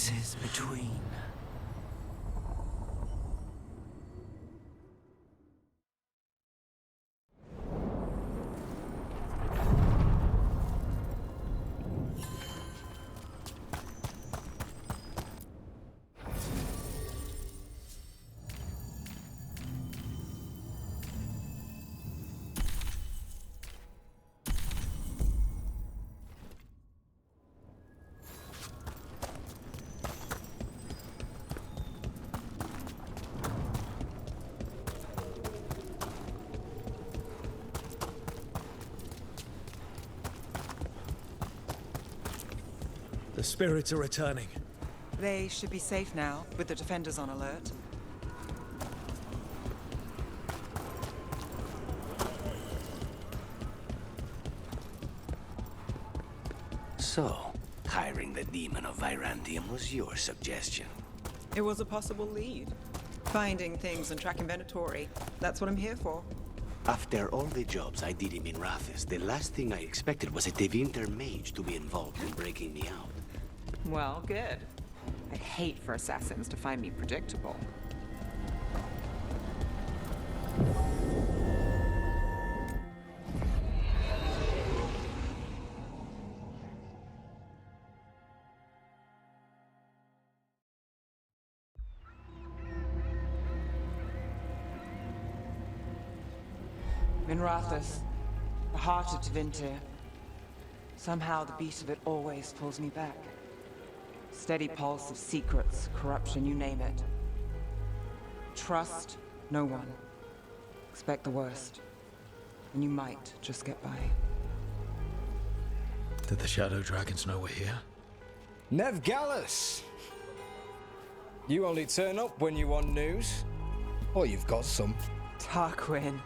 spaces between. The spirits are returning. They should be safe now, with the defenders on alert. So, hiring the Demon of Virandium was your suggestion. It was a possible lead. Finding things and tracking Venatori. That's what I'm here for. After all the jobs I did in Minrathous, the last thing I expected was a Tevinter mage to be involved in breaking me out. Well, good. I'd hate for assassins to find me predictable. Minrathous, the heart of Tevinter. Somehow the beat of it always pulls me back. Steady pulse of secrets, corruption, you name it. Trust no one. Expect the worst. And you might just get by. Did the Shadow Dragons know we're here? Nev Gallus! You only turn up when you want news. Or you've got some. Tarquin.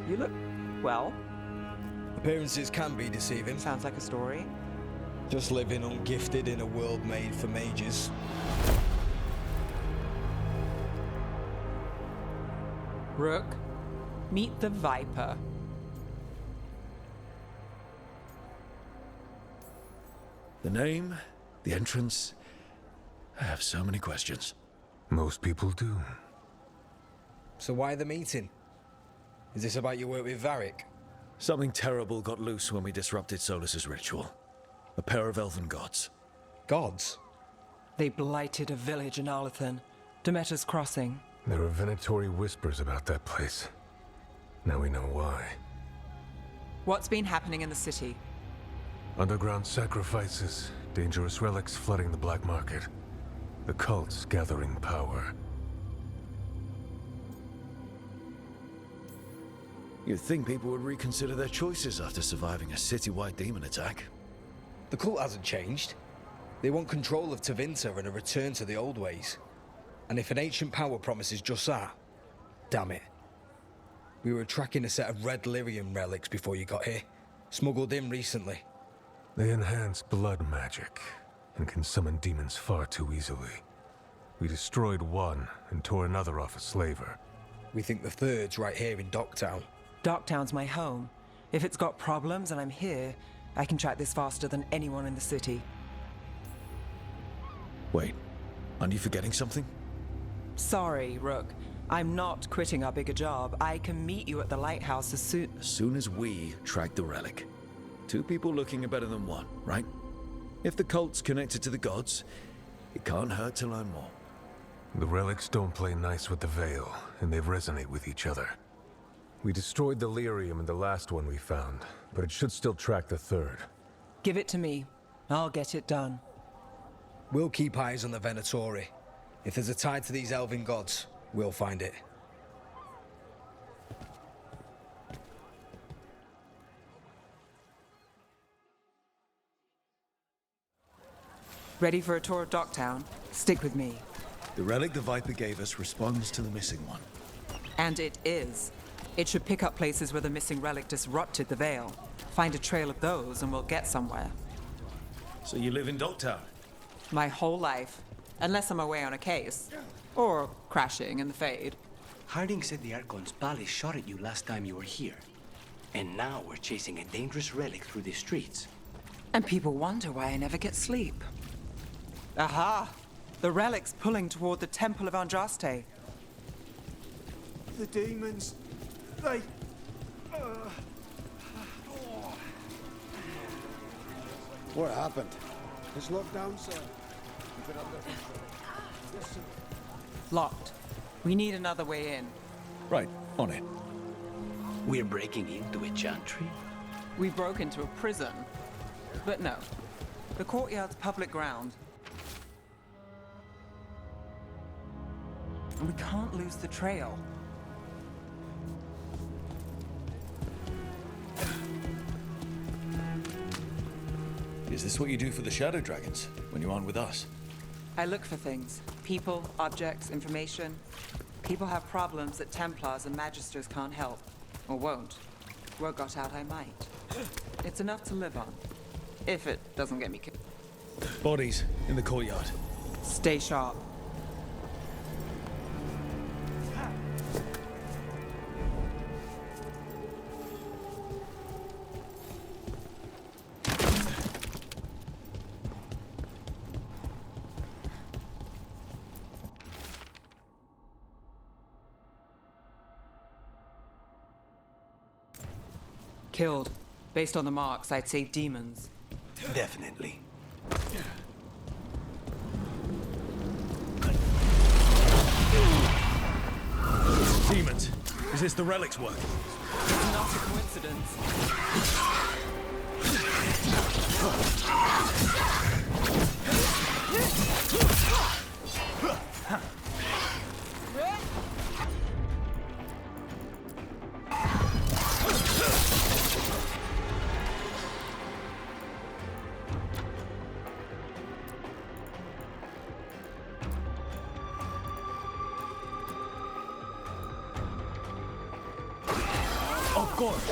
You look, well, Appearances can be deceiving. sounds like a story. Just living ungifted in a world made for mages. Rook, meet the Viper. The name, the entrance. I have so many questions. Most people do. So why the meeting? Is this about your work with Varric? Something terrible got loose when we disrupted Solus's ritual. A pair of elven gods. Gods? They blighted a village in Arlathan, Demeter's Crossing. There are Venatori whispers about that place. Now we know why. What's been happening in the city? Underground sacrifices, dangerous relics flooding the black market. The cults gathering power. You'd think people would reconsider their choices after surviving a citywide demon attack. The cult hasn't changed. They want control of Tevinter and a return to the old ways. And if an ancient power promises just that, damn it. We were tracking a set of red lyrium relics before you got here. Smuggled in recently. They enhance blood magic and can summon demons far too easily. We destroyed one and tore another off a slaver. We think the third's right here in Docktown. Docktown's my home. If it's got problems and I'm here, I can track this faster than anyone in the city. Wait, aren't you forgetting something? Sorry, Rook. I'm not quitting our bigger job. I can meet you at the lighthouse as soon... As soon as we track the relic. Two people looking are better than one, right? If the cult's connected to the gods, it can't hurt to learn more. The relics don't play nice with the Veil, and they resonate with each other. We destroyed the lyrium in the last one we found, but it should still track the third. Give it to me. I'll get it done. We'll keep eyes on the Venatori. If there's a tie to these elven gods, we'll find it. Ready for a tour of Docktown? Stick with me. The relic the Viper gave us responds to the missing one. And it is. It should pick up places where the missing relic disrupted the Veil. Find a trail of those and we'll get somewhere. So you live in Docktown? My whole life. Unless I'm away on a case. Or crashing in the Fade. Harding said the Archon's palace shot at you last time you were here. And now we're chasing a dangerous relic through the streets. And people wonder why I never get sleep. Aha! The relic's pulling toward the Temple of Andraste. The demons, they... What happened? It's locked down, sir. Keep it under control. Yes, sir. Locked. We need another way in. Right, on it. We're breaking into a chantry? We broke into a prison. But no. The courtyard's public ground. And we can't lose the trail. Is this what you do for the Shadow Dragons, when you aren't with us? I look for things. People, objects, information. People have problems that Templars and Magisters can't help. Or won't. Word got out I might. It's enough to live on. If it doesn't get me killed. Bodies in the courtyard. Stay sharp. Killed. Based on the marks, I'd say demons. Definitely. Demons. Is this the relic's work? It's not a coincidence. Of course.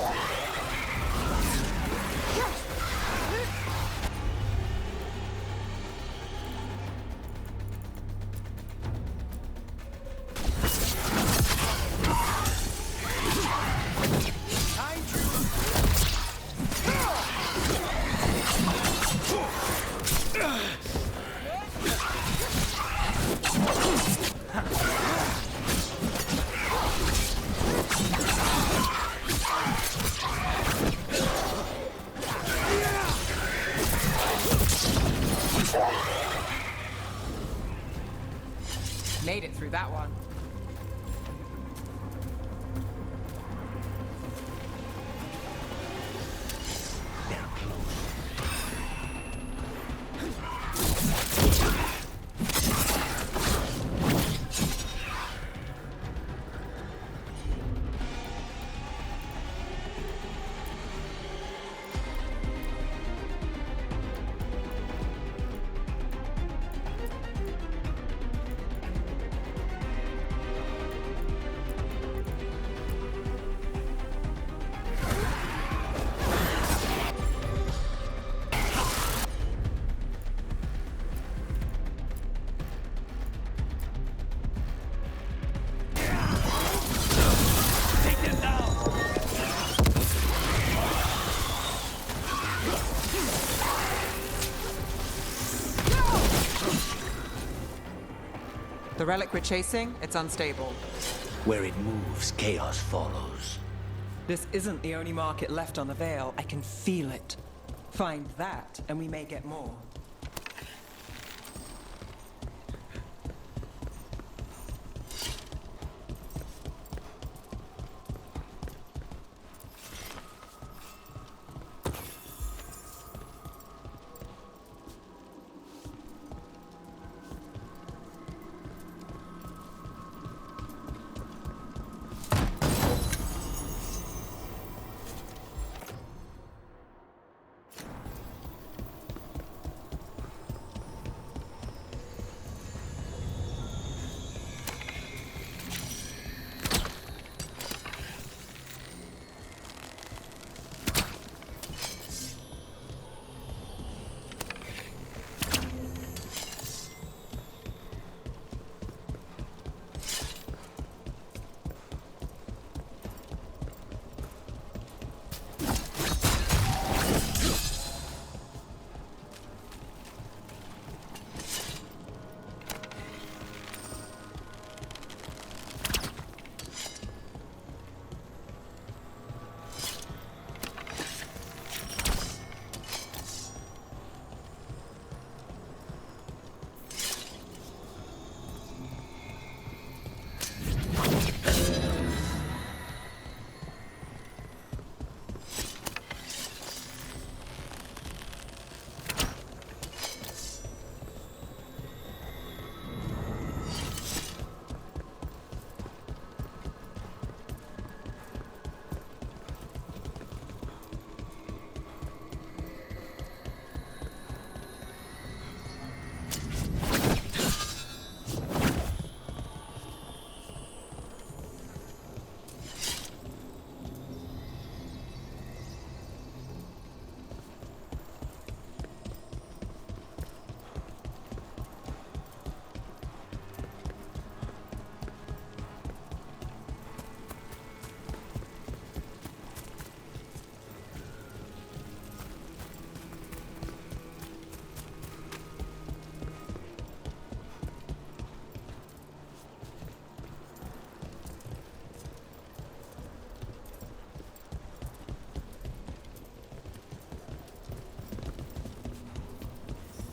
Made it through that one. They're close. The relic we're chasing, it's unstable. Where it moves, chaos follows. This isn't the only market left on the Veil. I can feel it. Find that, and we may get more.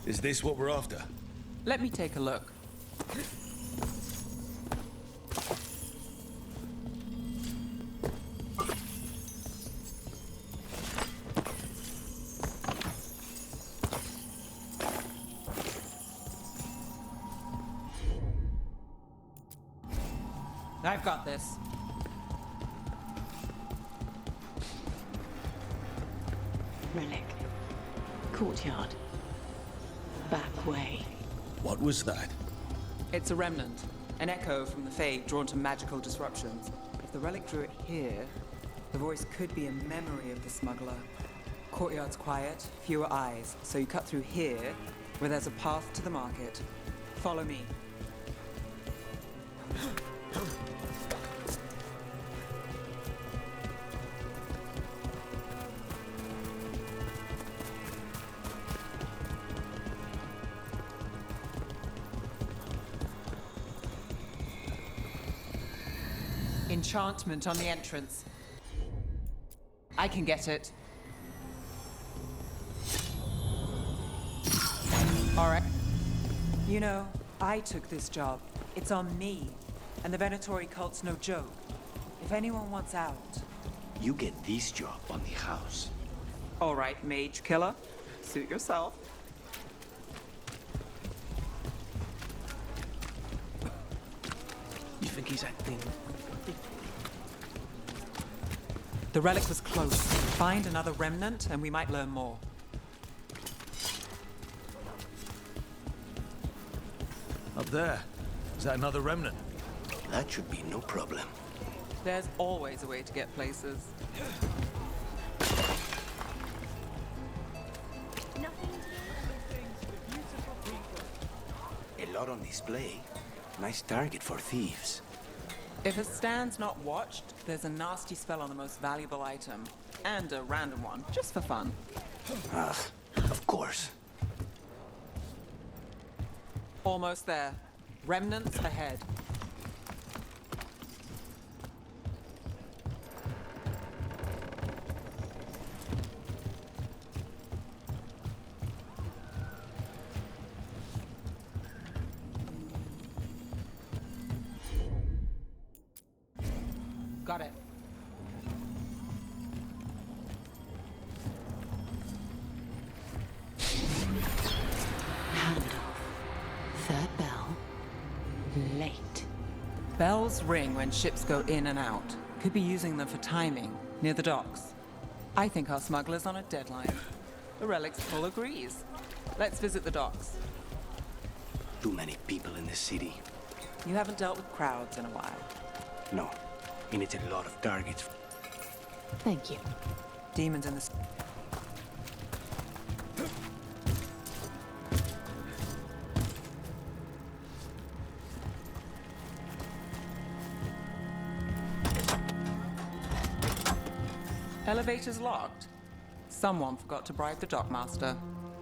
Is this what we're after? Let me take a look. I've got this. Relic. Courtyard. Back way. What was that? It's a remnant. An echo from the Fade drawn to magical disruptions. If the relic drew it here, the voice could be a memory of the smuggler. Courtyard's quiet, fewer eyes, so you cut through here, where there's a path to the market. Follow me. Enchantment on the entrance. I can get it. All right. You know, I took this job. It's on me. And the Venatori cult's no joke. If anyone wants out... You get this job on the house. All right, mage killer. Suit yourself. You think he's acting? The relic was close. Find another remnant and we might learn more. Up there. Is that another remnant? That should be no problem. There's always a way to get places. A lot on display. Nice target for thieves. If a stand's not watched, there's a nasty spell on the most valuable item. And a random one, just for fun. Ah, of course. Almost there. Remnants ahead. Got it. Handoff. Third bell. Late. Bells ring when ships go in and out. Could be using them for timing, near the docks. I think our smuggler's on a deadline. The relic's full agrees. Let's visit the docks. Too many people in the city. You haven't dealt with crowds in a while. No. And it's a lot of targets. Thank you. Demons in the... Elevator's locked. Someone forgot to bribe the dockmaster.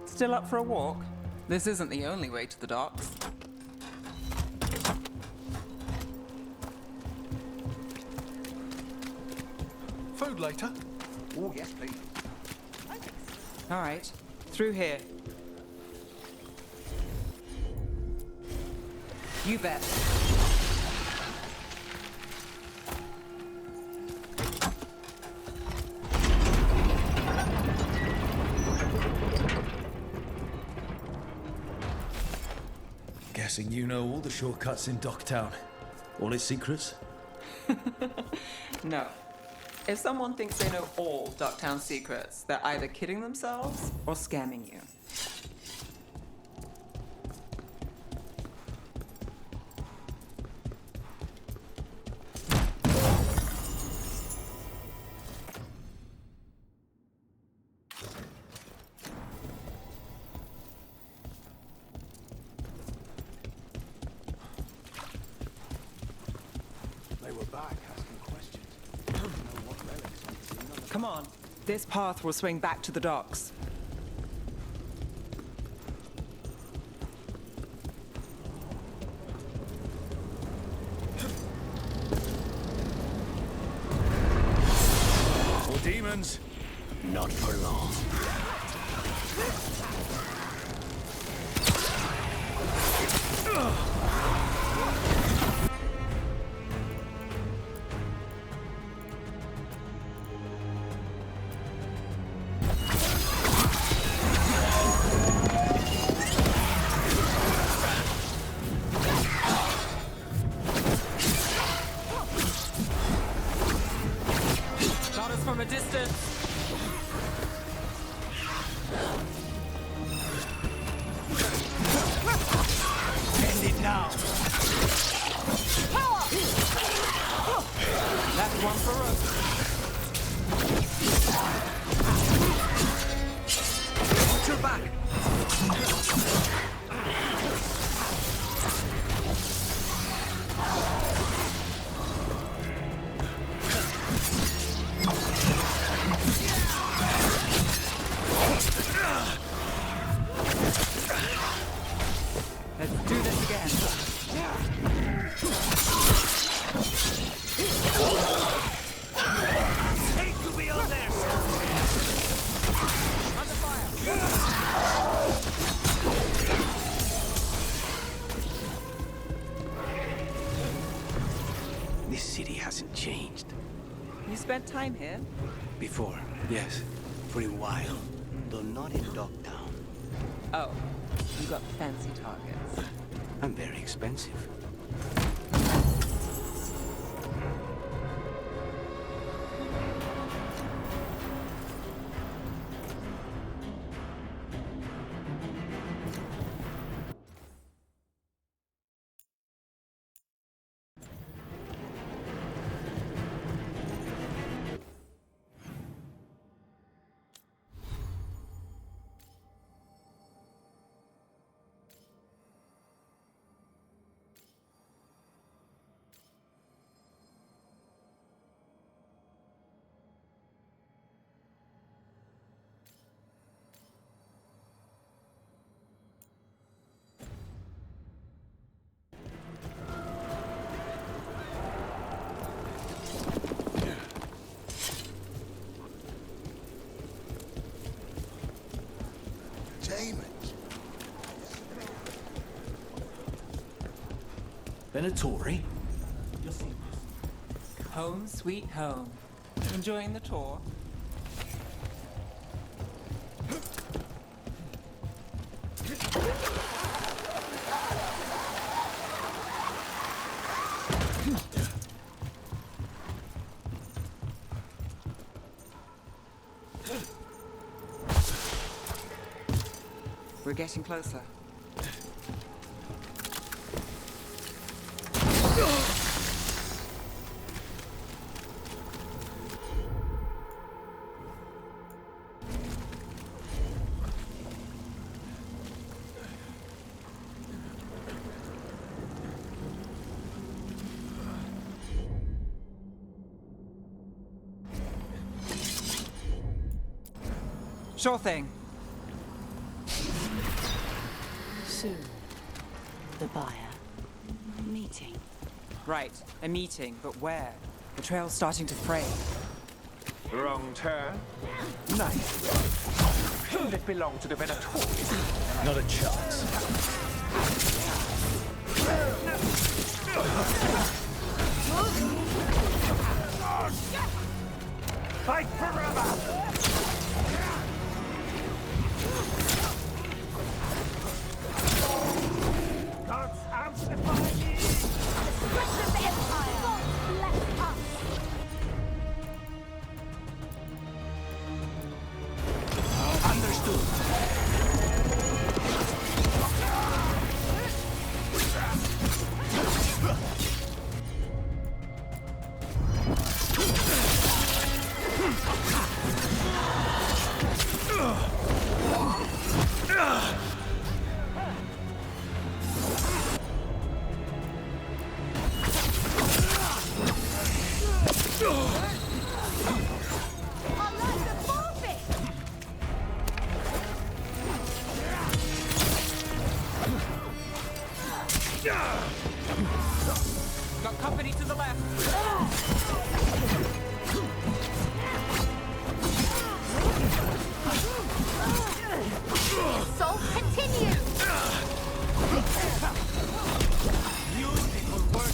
Still up for a walk? This isn't the only way to the docks. Food later? Oh, yes, please. All right, through here. You bet. Guessing you know all the shortcuts in Docktown. All its secrets? No. If someone thinks they know all Docktown secrets, they're either kidding themselves or scamming you. They were back asking questions. I don't know what relics I've seen on the... Come on. This path will swing back to the docks. Or demons? Not for long. Let's do this again. This city hasn't changed. You spent time here? Before, yes. For a while. Though not in Dogtown. Oh, you got fancy targets. I'm very expensive. Venatori? Home sweet home. Enjoying the tour? We're getting closer. Sure thing. Soon, the buyer. Meeting. Right, a meeting, but where? The trail's starting to fray. Wrong turn. Nice. Should it belong to the Venatori? Not a chance. Fight forever! Gods amplify me! Destruction of the Empire! God bless us! Got company to the left. Assault continues! Beautiful work!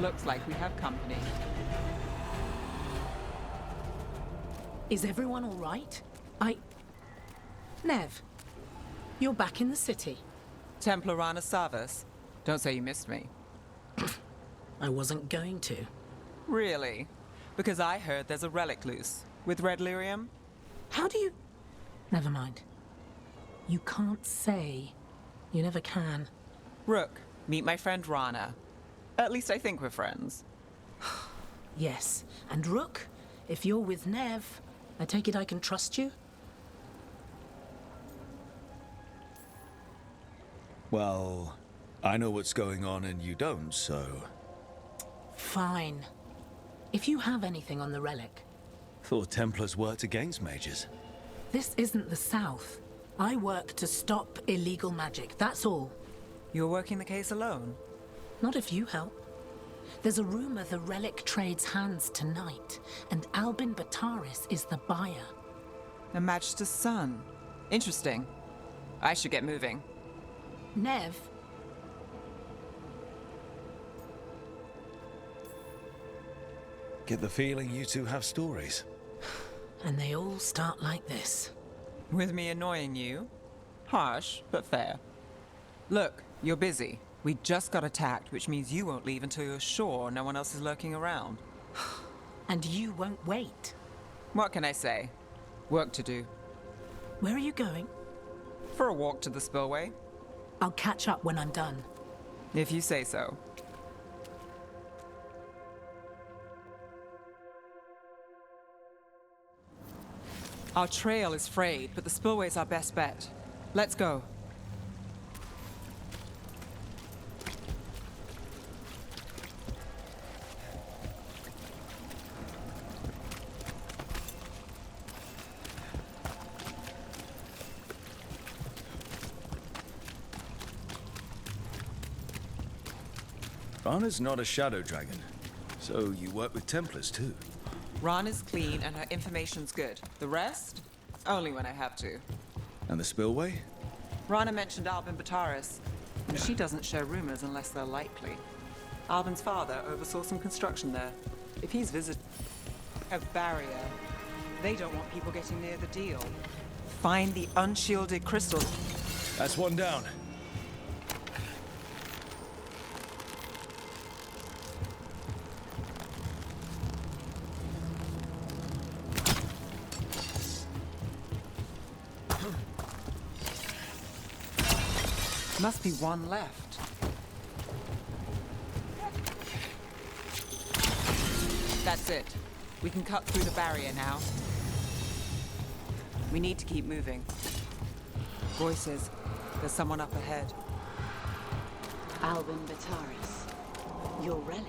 Looks like we have company. Is everyone all right? Nev, you're back in the city. Templar Rana Savas. Don't say you missed me. I wasn't going to. Really? Because I heard there's a relic loose. With red lyrium? How do you... Never mind. You can't say. You never can. Rook, meet my friend Rana. At least I think we're friends. Yes. And Rook, if you're with Nev, I take it I can trust you? Well, I know what's going on and you don't, so... Fine. If you have anything on the relic... Thought Templars worked against mages. This isn't the South. I work to stop illegal magic, that's all. You're working the case alone? Not if you help. There's a rumor the relic trades hands tonight, and Albin Bataris is the buyer. A Magister's son. Interesting. I should get moving. Nev? Get the feeling you two have stories. And they all start like this. With me annoying you? Harsh, but fair. Look, you're busy. We just got attacked, which means you won't leave until you're sure no one else is lurking around. And you won't wait. What can I say? Work to do. Where are you going? For a walk to the spillway. I'll catch up when I'm done. If you say so. Our trail is frayed, but the spillway's our best bet. Let's go. Rana's not a shadow dragon, so you work with Templars too. Rana's clean and her information's good. The rest? Only when I have to. And the spillway? Rana mentioned Albin Bataris. And she doesn't share rumors unless they're likely. Albin's father oversaw some construction there. If he's visited a barrier, they don't want people getting near the deal. Find the unshielded crystals. That's one down. Must be one left. That's it. We can cut through the barrier now. We need to keep moving. Voices. There's someone up ahead. Albin Bataris. Your relic.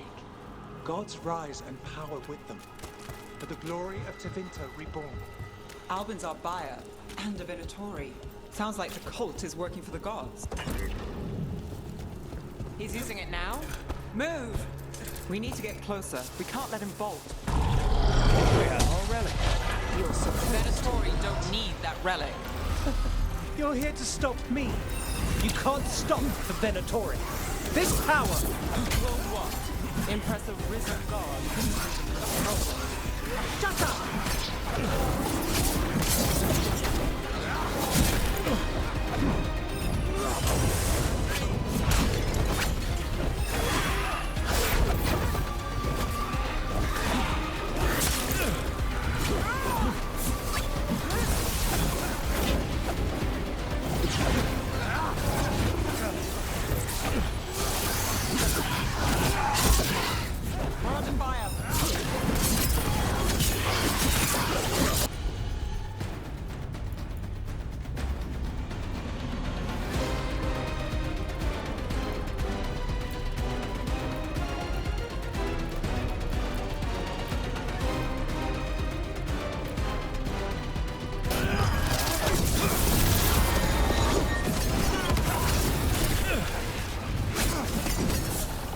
Gods rise and power with them. For the glory of Tevinter reborn. Albin's our buyer, and a Venatori. Sounds like the cult is working for the gods. He's using it now? Move! We need to get closer. We can't let him bolt. We have our relic. Venatori don't need that relic. You're here to stop me. You can't stop the Venatori. This power Will what? Impress a risen god. Shut up! We're under fire.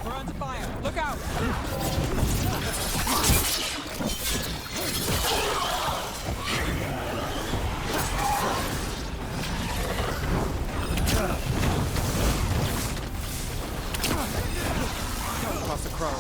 We're under fire. Look out! Don't cross a Crow.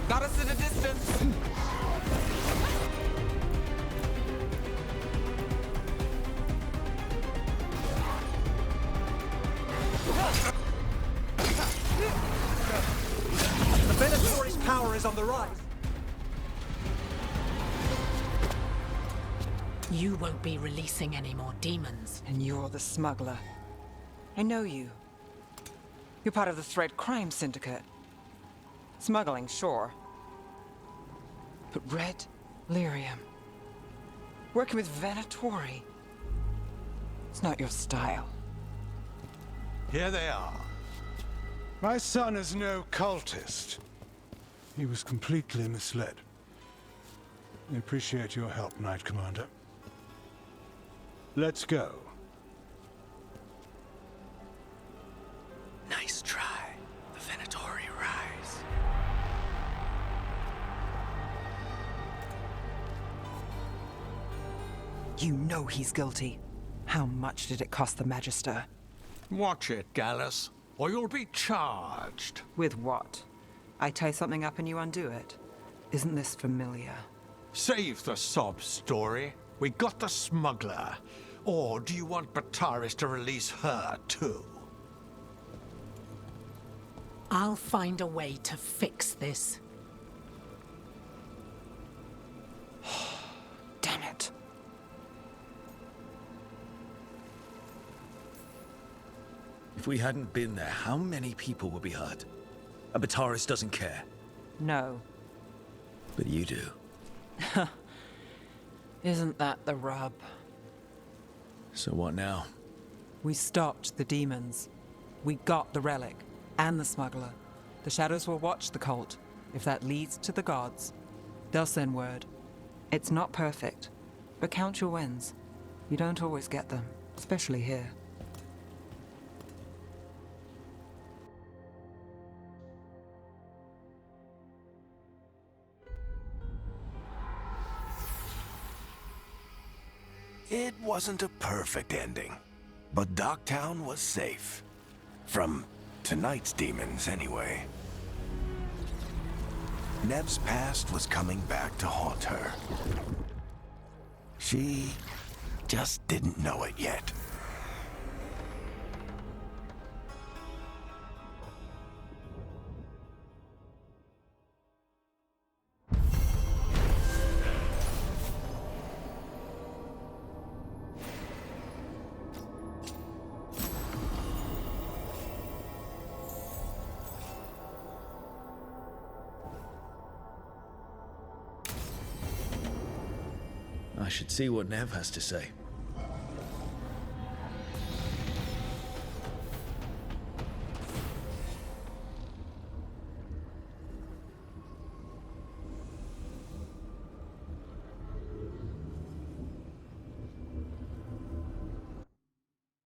Got us at a distance. The Venatori's power is on the rise. You won't be releasing any more demons. And you're the smuggler. I know you. You're part of the Thread Crime Syndicate. Smuggling, sure. But Red Lyrium. Working with Venatori. It's not your style. Here they are. My son is no cultist. He was completely misled. I appreciate your help, Knight Commander. Let's go. Nice try. The Venatori rise. You know he's guilty. How much did it cost the Magister? Watch it, Gallus, or you'll be charged. With what? I tie something up and you undo it. Isn't this familiar? Save the sob story. We got the smuggler. Or do you want Bataris to release her, too? I'll find a way to fix this. Damn it. If we hadn't been there, how many people would be hurt? And Bataris doesn't care. No. But you do. Isn't that the rub? So what now? We stopped the demons. We got the relic. And the smuggler. The Shadows will watch the cult. If that leads to the gods, they'll send word. It's not perfect, but count your wins. You don't always get them, especially here. It wasn't a perfect ending, but Docktown was safe. From tonight's demons, anyway. Nev's past was coming back to haunt her. She just didn't know it yet. I should see what Nev has to say.